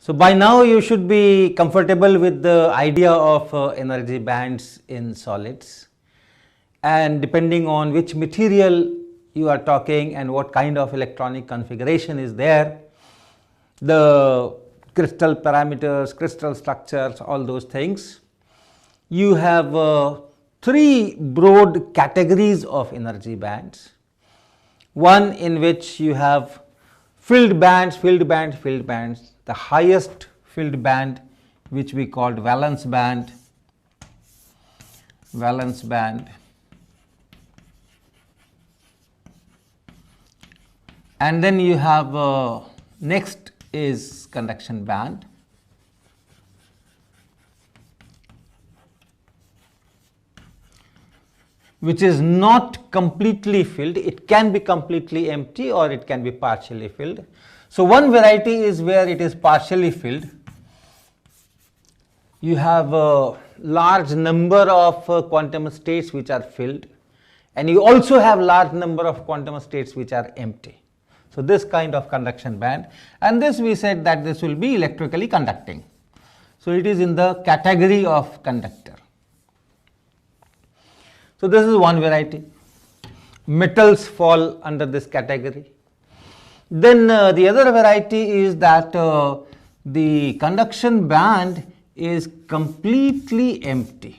So by now you should be comfortable with the idea of energy bands in solids, and depending on which material you are talking and what kind of electronic configuration is there, the crystal parameters, crystal structures, all those things. You have three broad categories of energy bands. One in which you have filled bands, filled bands, filled bands. The highest filled band, which we called valence band, and then you have next is conduction band, which is not completely filled. It can be completely empty or it can be partially filled. So one variety is where it is partially filled. You have a large number of quantum states which are filled, and you also have large number of quantum states which are empty. So this kind of conduction band, and this we said that this will be electrically conducting. So it is in the category of conductor. So this is one variety. Metals fall under this category. Then the other variety is that the conduction band is completely empty.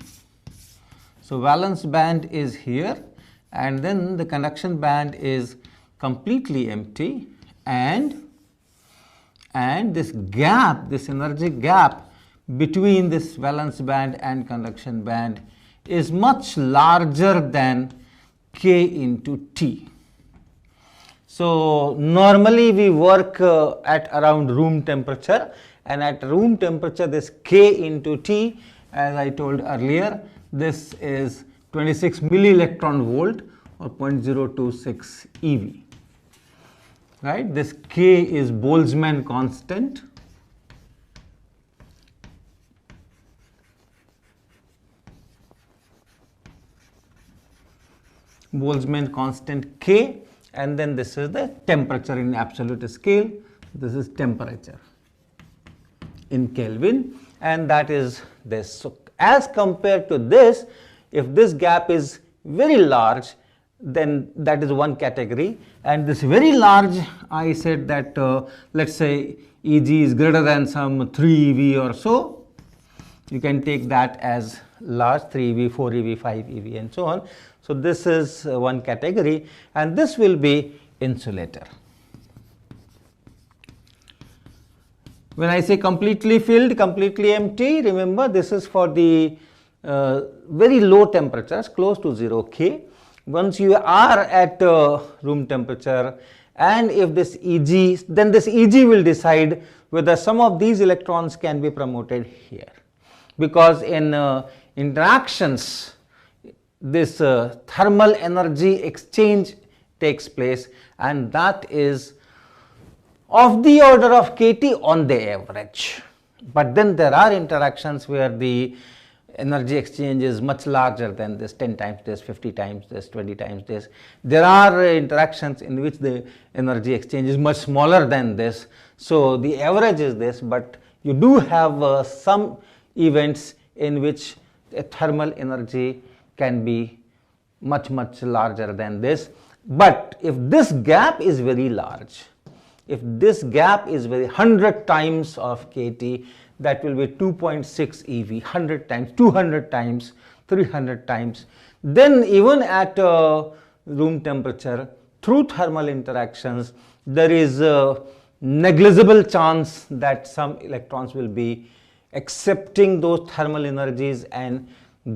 So valence band is here, and then the conduction band is completely empty, and this gap, this energy gap between this valence band and conduction band is much larger than K into T. So normally we work at around room temperature, and at room temperature this K into T, as I told earlier, this is 26 milli-electron volt or 0.026 eV. Right? This K is Boltzmann constant. Boltzmann constant K, and then this is the temperature in absolute scale. This is temperature in Kelvin, and that is this. So as compared to this, if this gap is very large, then that is one category, and this very large, I said that let's say Eg is greater than some 3 eV or so, you can take that as large, 3 eV, 4 eV, 5 eV and so on. So this is one category, and this will be insulator. When I say completely filled, completely empty, remember this is for the very low temperatures, close to 0 K. Once you are at room temperature, and if this Eg, then this Eg will decide whether some of these electrons can be promoted here, because in interactions this thermal energy exchange takes place, and that is of the order of kT on the average. But then there are interactions where the energy exchange is much larger than this, 10 times this, 50 times this, 20 times this. There are interactions in which the energy exchange is much smaller than this. So the average is this, but you do have some events in which a thermal energy can be much larger than this. But if this gap is very large, if this gap is very 100 times of kT, that will be 2.6 eV, 100 times, 200 times, 300 times. Then even at room temperature, through thermal interactions, there is a negligible chance that some electrons will be accepting those thermal energies and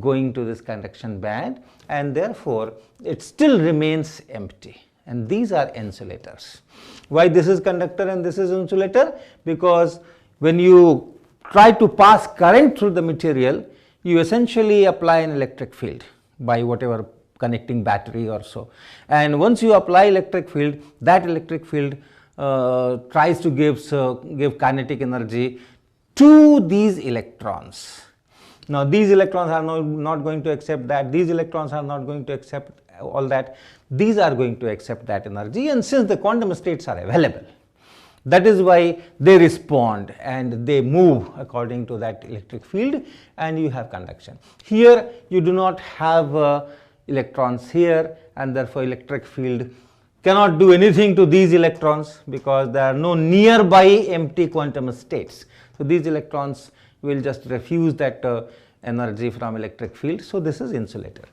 going to this conduction band, and therefore it still remains empty. And these are insulators. Why this is conductor and this is insulator? Because when you try to pass current through the material, you essentially apply an electric field by whatever connecting battery or so. And once you apply electric field, that electric field tries to give kinetic energy to these electrons. Now these electrons are not going to accept that, these electrons are not going to accept all that, these are going to accept that energy, and since the quantum states are available, That is why they respond and they move according to that electric field, and you have conduction. Here you do not have electrons here, and therefore electric field cannot do anything to these electrons because there are no nearby empty quantum states. So these electrons will just refuse that energy from electric field. So this is insulator.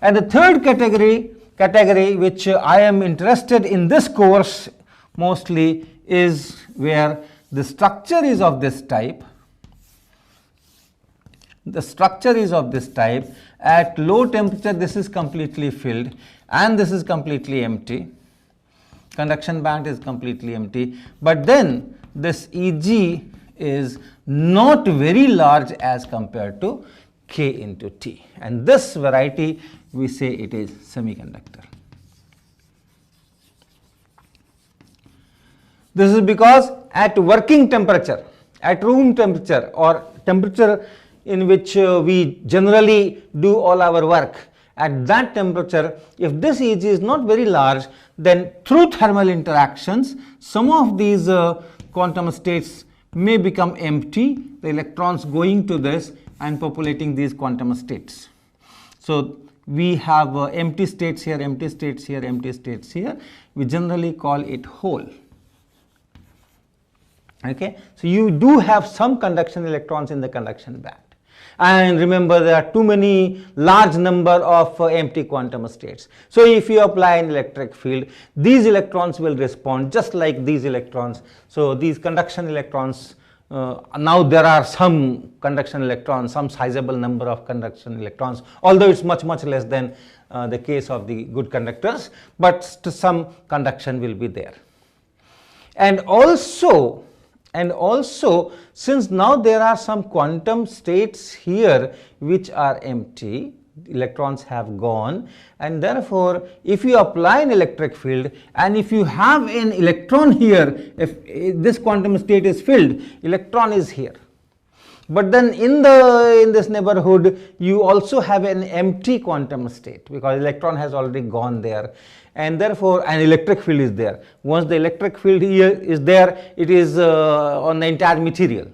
And the third category which I am interested in this course mostly is where the structure is of this type. The structure is of this type. At low temperature this is completely filled and this is completely empty. Conduction band is completely empty, but then this Eg is not very large as compared to K into T, and this variety we say it is semiconductor. This is because at working temperature, at room temperature or temperature in which we generally do all our work, at that temperature, if this Eg is not very large, then through thermal interactions, some of these quantum states may become empty, the electrons going to this and populating these quantum states. So we have empty states here, empty states here, empty states here. We generally call it hole. Okay, so you do have some conduction electrons in the conduction band. And remember, there are too many large number of empty quantum states. So if you apply an electric field, these electrons will respond just like these electrons. So these conduction electrons, now there are some conduction electrons, some sizable number of conduction electrons, although it's much less than the case of the good conductors, but some conduction will be there. And also since now there are some quantum states here which are empty, electrons have gone, and therefore if you apply an electric field and if you have an electron here, if this quantum state is filled, electron is here, but then in this neighborhood you also have an empty quantum state because electron has already gone there, and therefore an electric field is there. Once the electric field here is there, it is on the entire material.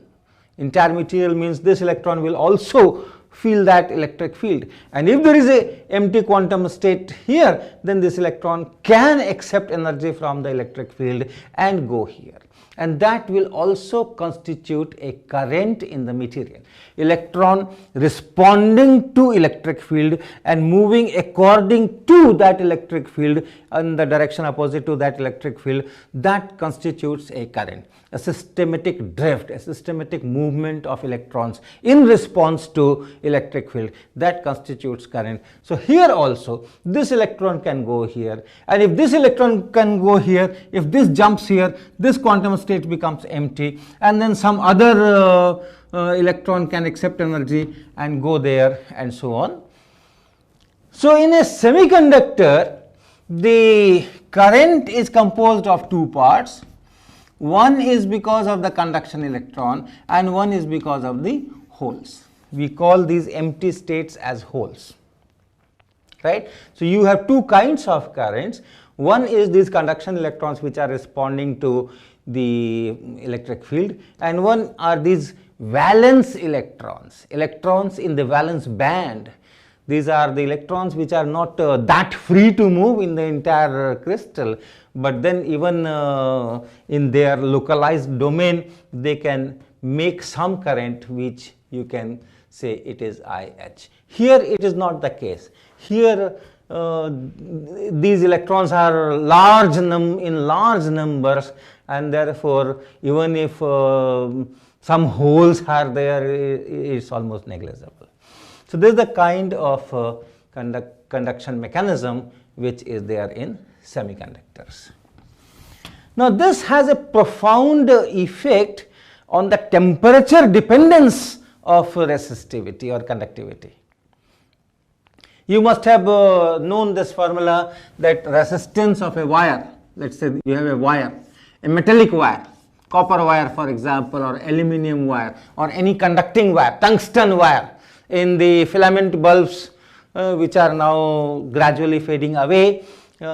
Entire material means this electron will also feel that electric field, and if there is a empty quantum state here, then this electron can accept energy from the electric field and go here, and that will also constitute a current in the material. Electron responding to electric field and moving according to that electric field in the direction opposite to that electric field, that constitutes a current, a systematic drift, a systematic movement of electrons in response to electric field, that constitutes current. So here also this electron can go here, and if this electron can go here, if this jumps here, this quantum state becomes empty, and then some other electron can accept energy and go there, and so on. So in a semiconductor, the current is composed of two parts. One is because of the conduction electron and one is because of the holes. We call these empty states as holes, right? So you have two kinds of currents. One is these conduction electrons which are responding to the electric field, and one are these valence electrons, electrons in the valence band. These are the electrons which are not that free to move in the entire crystal, but then even in their localized domain they can make some current which you can say it is IH. Here it is not the case. Here these electrons are in large numbers, and therefore even if some holes are there, it's almost negligible. So this is the kind of conduction mechanism which is there in semiconductors. Now this has a profound effect on the temperature dependence of resistivity or conductivity. You must have known this formula, that resistance of a wire, let's say you have a wire, a metallic wire, copper wire for example, or aluminum wire, or any conducting wire, tungsten wire in the filament bulbs which are now gradually fading away,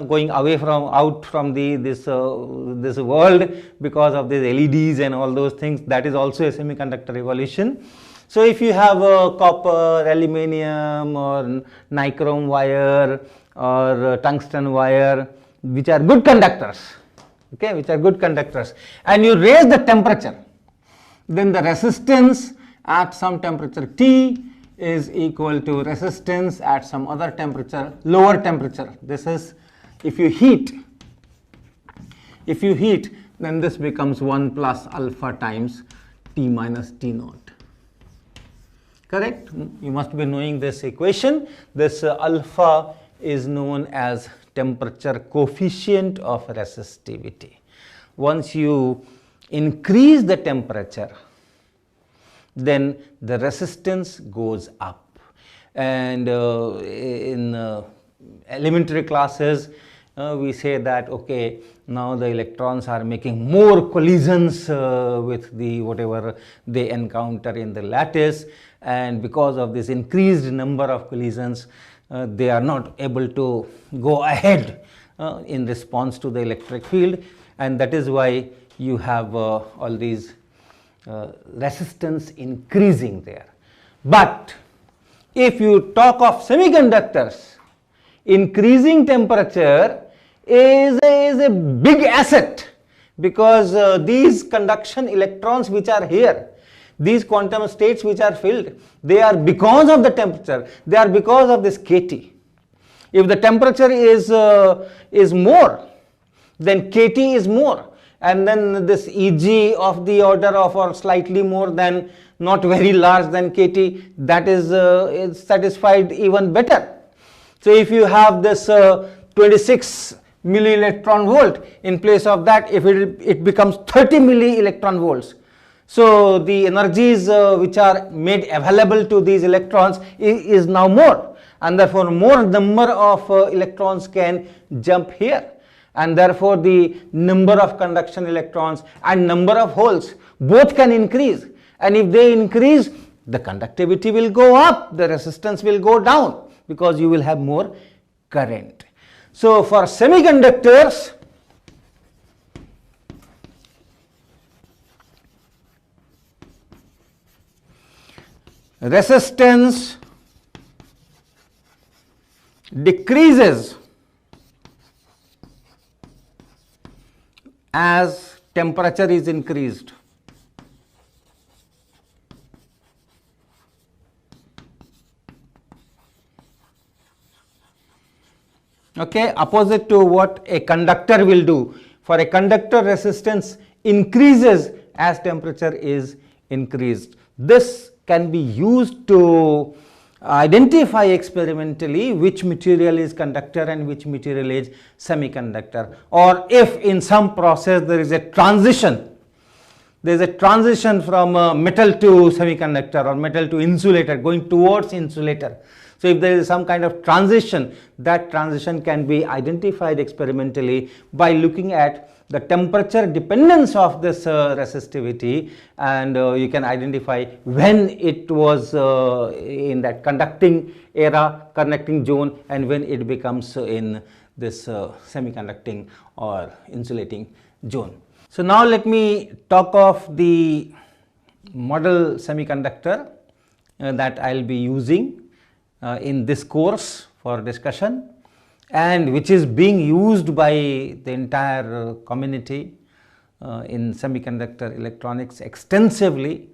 going away from out from this world because of these LEDs and all those things. That is also a semiconductor evolution. So if you have copper, aluminium or nichrome wire or tungsten wire, which are good conductors, okay, which are good conductors, and you raise the temperature, then the resistance at some temperature T is equal to resistance at some other temperature, lower temperature. This is if you heat, then this becomes 1 plus alpha times T minus T naught. Correct? You must be knowing this equation. This alpha is known as temperature coefficient of resistivity. Once you increase the temperature, then the resistance goes up. And in elementary classes, we say that, okay, now the electrons are making more collisions with the whatever they encounter in the lattice, and because of this increased number of collisions, they are not able to go ahead in response to the electric field, and that is why you have all these resistance increasing there. But if you talk of semiconductors, increasing temperature is a big asset, because these conduction electrons which are here, these quantum states which are filled, they are because of the temperature, they are because of this kT. If the temperature is more, then kT is more, and then this Eg of the order of or slightly more than, not very large than kT, that is satisfied even better. So if you have this 26 milli electron volt, in place of that, if it becomes 30 milli electron volts, so the energies which are made available to these electrons is now more, and therefore more number of electrons can jump here, and therefore the number of conduction electrons and number of holes both can increase, and if they increase, the conductivity will go up, the resistance will go down, because you will have more current. So for semiconductors, resistance decreases as temperature is increased. Okay, opposite to what a conductor will do. For a conductor, resistance increases as temperature is increased. This can be used to identify experimentally which material is conductor and which material is semiconductor, or if in some process there is a transition, from metal to semiconductor or metal to insulator, going towards insulator. So if there is some kind of transition, that transition can be identified experimentally by looking at the temperature dependence of this resistivity, and you can identify when it was in that conducting era, conducting zone, and when it becomes in this semiconducting or insulating zone. So now let me talk of the model semiconductor that I will be using in this course for discussion, and which is being used by the entire community in semiconductor electronics extensively.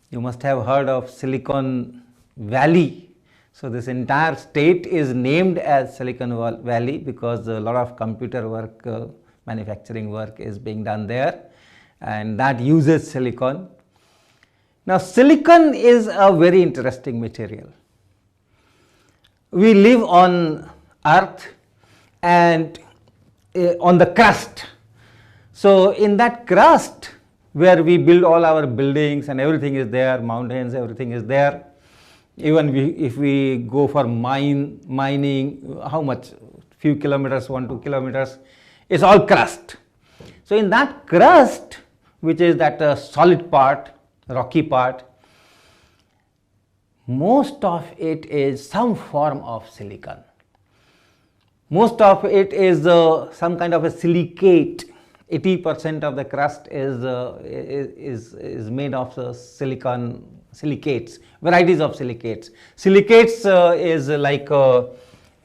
You must have heard of Silicon Valley. So this entire state is named as Silicon Valley because a lot of computer work, manufacturing work is being done there, and that uses silicon. Now silicon is a very interesting material. We live on Earth and on the crust. So in that crust where we build all our buildings and everything is there, mountains, everything is there. Even if we go for mining, how much? Few kilometers, 1-2 kilometers, it's all crust. So in that crust, which is that solid part, rocky part, most of it is some form of silicon. Most of it is some kind of a silicate. 80% of the crust is made of silicon silicates, varieties of silicates. Silicates is like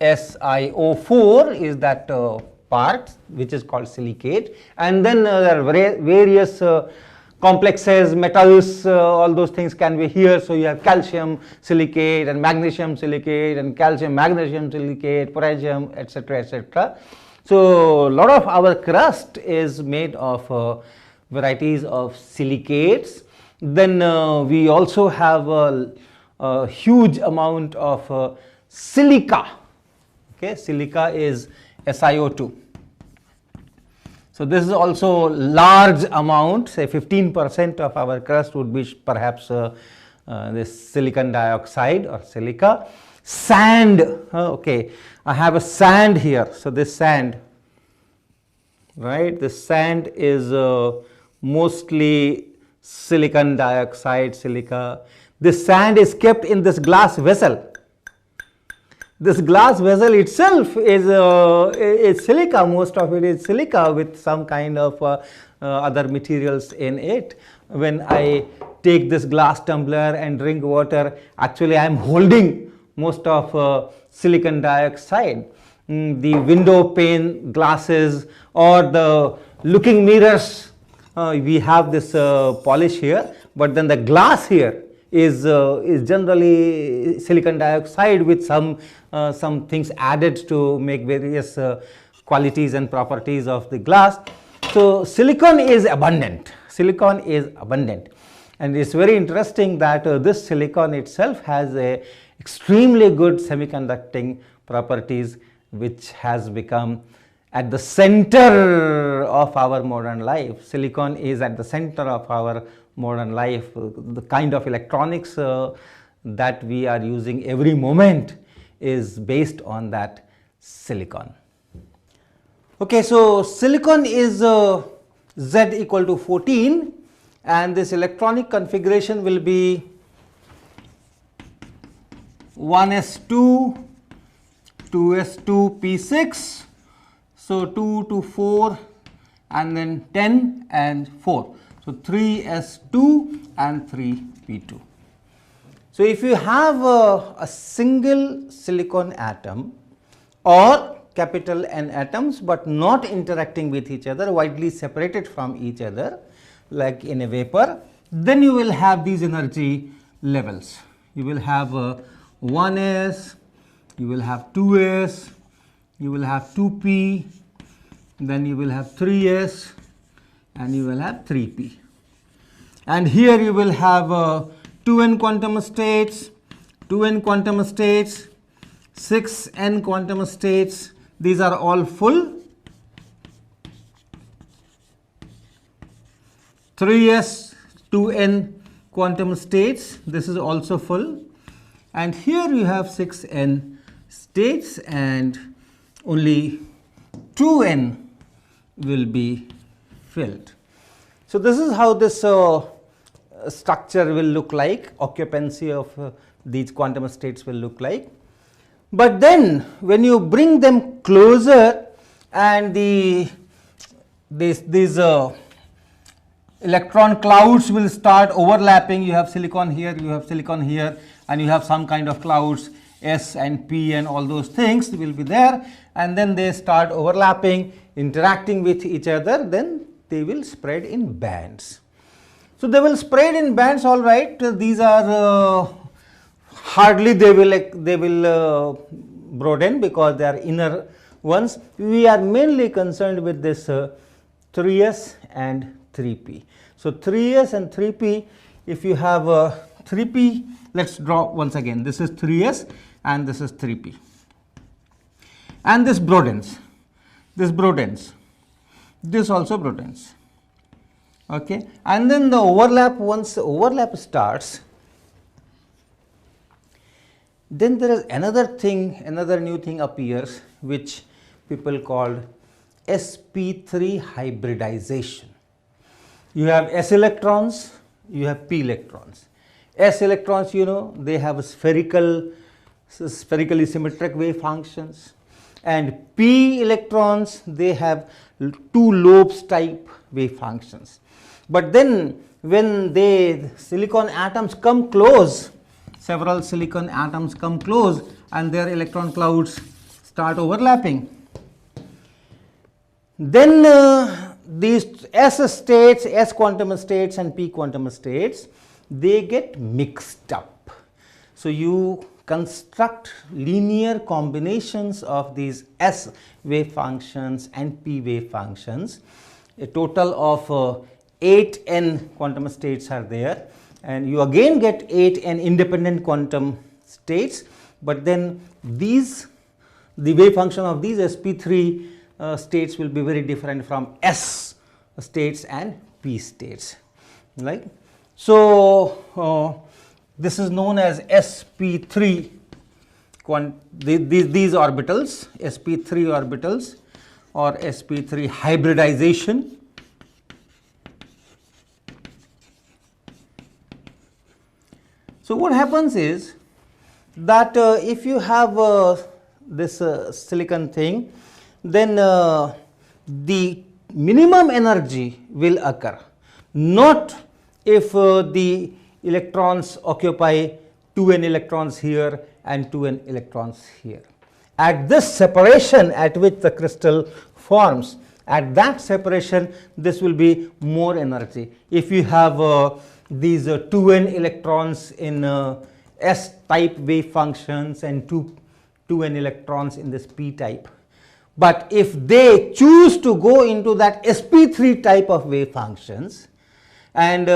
SiO4 is that part which is called silicate, and then there are various complexes, metals, all those things can be here. So you have calcium silicate and magnesium silicate and calcium magnesium silicate, potassium, etc., etc. So a lot of our crust is made of varieties of silicates. Then we also have a huge amount of silica. Okay, silica is SiO2. So this is also large amount, say 15% of our crust would be perhaps this silicon dioxide or silica. Sand, okay, I have a sand here. So this sand, right, this sand is mostly silicon dioxide, silica. This sand is kept in this glass vessel. This glass vessel itself is silica, most of it is silica with some kind of other materials in it. When I take this glass tumbler and drink water, actually I am holding most of silicon dioxide. The window pane glasses or the looking mirrors, we have this polish here, but then the glass here is generally silicon dioxide with some things added to make various qualities and properties of the glass. So silicon is abundant. Silicon is abundant, and it's very interesting that this silicon itself has a extremely good semiconducting properties, which has become at the center of our modern life. Silicon is at the center of our modern life. The kind of electronics that we are using every moment is based on that silicon. Okay, so silicon is Z equal to 14, and this electronic configuration will be 1s2, 2s2 p6, so 2 to 4 and then 10 and 4. So 3s2 and 3p2. So if you have a single silicon atom or capital N atoms but not interacting with each other, widely separated from each other like in a vapor, then you will have these energy levels. You will have 1s, you will have 2s, you will have 2p, then you will have 3s, and you will have 3p. And here you will have 2n quantum states, 2n quantum states, 6n quantum states. These are all full. 3s, 2n quantum states, this is also full. And here you have 6n states and only 2n will be filled. So this is how this structure will look like, occupancy of these quantum states will look like. But then when you bring them closer and these electron clouds will start overlapping, you have silicon here, you have silicon here, and you have some kind of clouds, S and P and all those things will be there, and then they start overlapping, interacting with each other, then they will spread in bands. So they will spread in bands, all right. These are hardly they will broaden because they are inner ones. We are mainly concerned with this 3s and 3p. So 3s and 3p, if you have 3p, let's draw once again. This is 3s and this is 3p, and this broadens, this broadens, this also broadens. Okay, and then the overlap, once the overlap starts, then there is another thing, another new thing appears, which people called sp3 hybridization. You have s electrons, you have p electrons. S electrons, you know, they have spherical, spherically symmetric wave functions, and p electrons, they have two lobes type wave functions. But then when the silicon atoms come close, several silicon atoms come close and their electron clouds start overlapping, then these S states, S quantum states and P quantum states, they get mixed up. So you construct linear combinations of these S wave functions and P wave functions. A total of 8n quantum states are there, and you again get 8n independent quantum states, but then these, the wave function of these sp3 states will be very different from S states and P states, right. So this is known as sp3 these orbitals, sp3 orbitals or sp3 hybridization. So what happens is that if you have this silicon thing, then the minimum energy will occur, not if the electrons occupy 2n electrons here and 2n electrons here. At this separation at which the crystal forms, at that separation this will be more energy. If you have these 2n electrons in S type wave functions and 2n electrons in this P type, but if they choose to go into that sp3 type of wave functions, and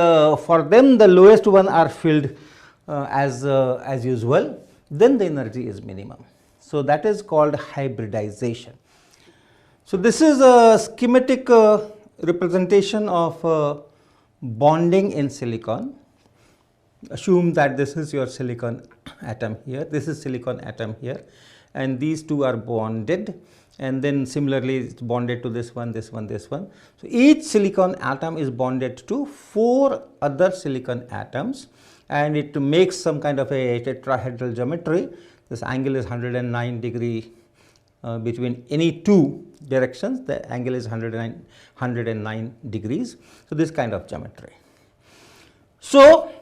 for them the lowest one are filled as usual, then the energy is minimum. So that is called hybridization. So this is a schematic representation of bonding in silicon. Assume that this is your silicon atom here, this is silicon atom here, and these two are bonded, and then similarly it's bonded to this one, this one, this one. So each silicon atom is bonded to 4 other silicon atoms, and it makes some kind of a tetrahedral geometry. This angle is 109 degree between any two directions, the angle is 109 degrees. So this kind of geometry. So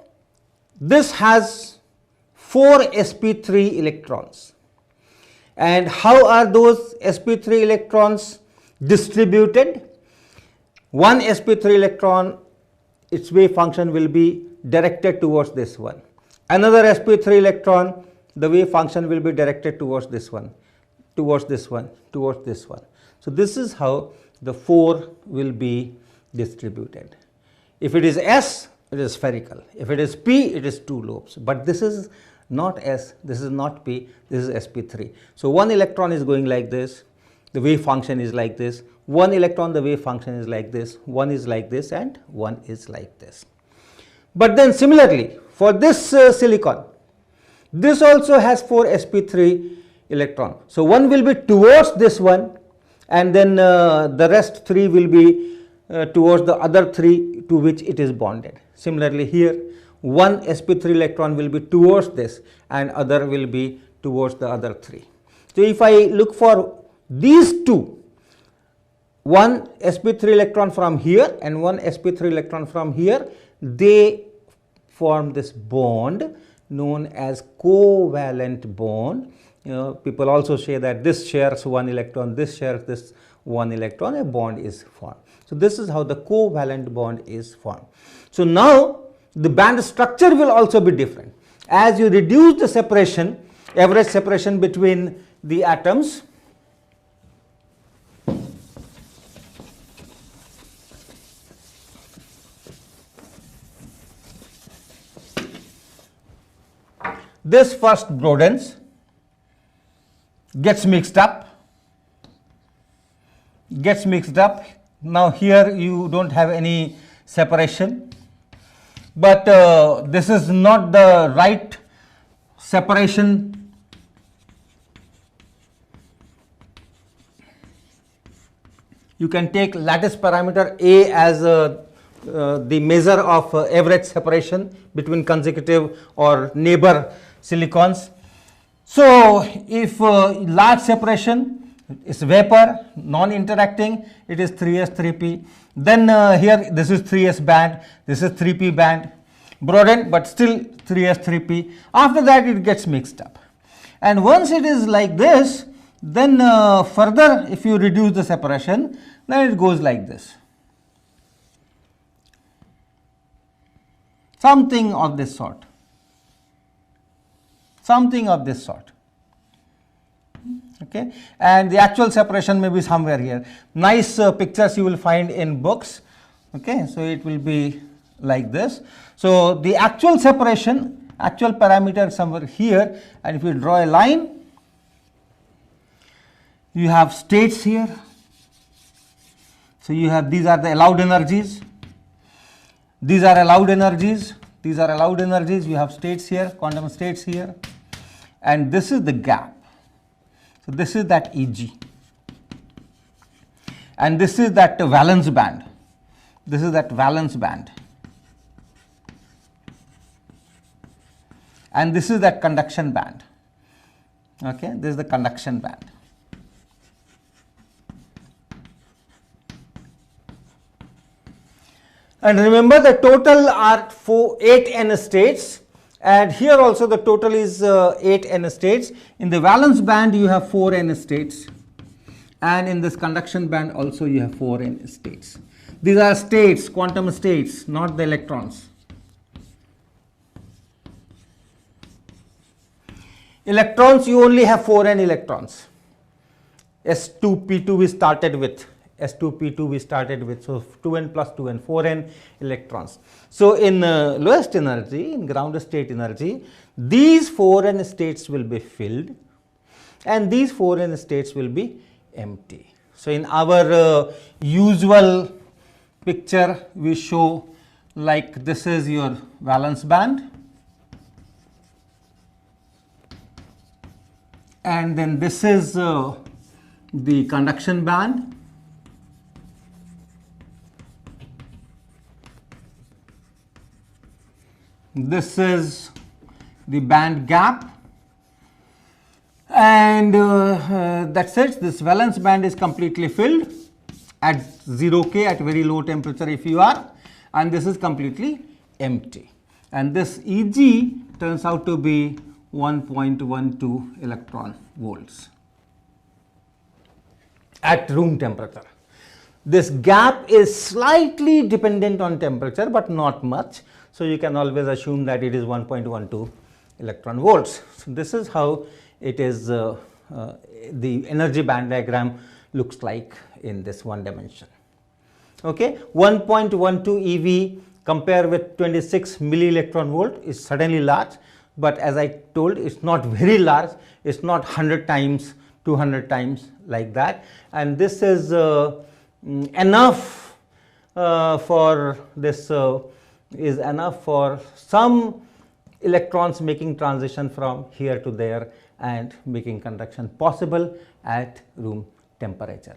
this has 4 sp3 electrons. And how are those sp3 electrons distributed? One sp3 electron, its wave function will be directed towards this one. Another sp3 electron, the wave function will be directed towards this one, towards this one, towards this one. So this is how the 4 will be distributed. If it is S, it is spherical. If it is P, it is 2 lobes. But this is not S, this is not P, this is sp3. So one electron is going like this, the wave function is like this. One electron, the wave function is like this, one is like this, and one is like this. But then similarly, for this silicon, this also has 4 sp3 electron. So one will be towards this one, and then the rest 3 will be towards the other 3 to which it is bonded. Similarly here, one sp3 electron will be towards this and other will be towards the other 3. So if I look for these two, one sp3 electron from here and one sp3 electron from here, they form this bond known as covalent bond. People also say that this shares one electron, this shares this one electron, a bond is formed. So this is how the covalent bond is formed. So now the band structure will also be different. As you reduce the separation, average separation between the atoms, this first broadens, gets mixed up. Now here you don't have any separation, but this is not the right separation. You can take lattice parameter A as the measure of average separation between consecutive or neighbor silicons. So if large separation, It's vapor, non-interacting, it is 3s 3p. Then here this is 3s band, this is 3p band, broadened but still 3s 3p. After that it gets mixed up. And once it is like this, then further if you reduce the separation, then it goes like this. Something of this sort. Something of this sort. Okay, and the actual separation may be somewhere here. Nice pictures you will find in books. Okay, so it will be like this. So the actual separation, actual parameter somewhere here, and if you draw a line, you have states here. So you have, these are the allowed energies. These are allowed energies. These are allowed energies. You have states here, quantum states here, and this is the gap. So this is that Eg, and this is that valence band. This is that valence band, and this is that conduction band. Okay, this is the conduction band. And remember, the total are 8 n states. And here also the total is 8 n states. In the valence band you have 4 n states, and in this conduction band also you have 4 n states. These are states, quantum states, not the electrons. Electrons, you only have 4 n electrons. S2p2 we started with. S2p2 we started with, so 2n plus 2n, 4n electrons. So in lowest energy, in ground state energy, these 4n states will be filled and these 4n states will be empty. So in our usual picture we show, like, this is your valence band, and then this is the conduction band. This is the band gap, and that's it. This valence band is completely filled at 0K, at very low temperature if you are, and this is completely empty. And this Eg turns out to be 1.12 electron volts at room temperature. This gap is slightly dependent on temperature, but not much. So you can always assume that it is 1.12 electron volts. So this is how it is, the energy band diagram looks like in this one dimension. Okay, 1.12 EV compared with 26 milli electron volt is certainly large, but as I told, it's not very large. It's not 100 times, 200 times like that, and this is enough for this. Is enough for some electrons making transition from here to there and making conduction possible at room temperature.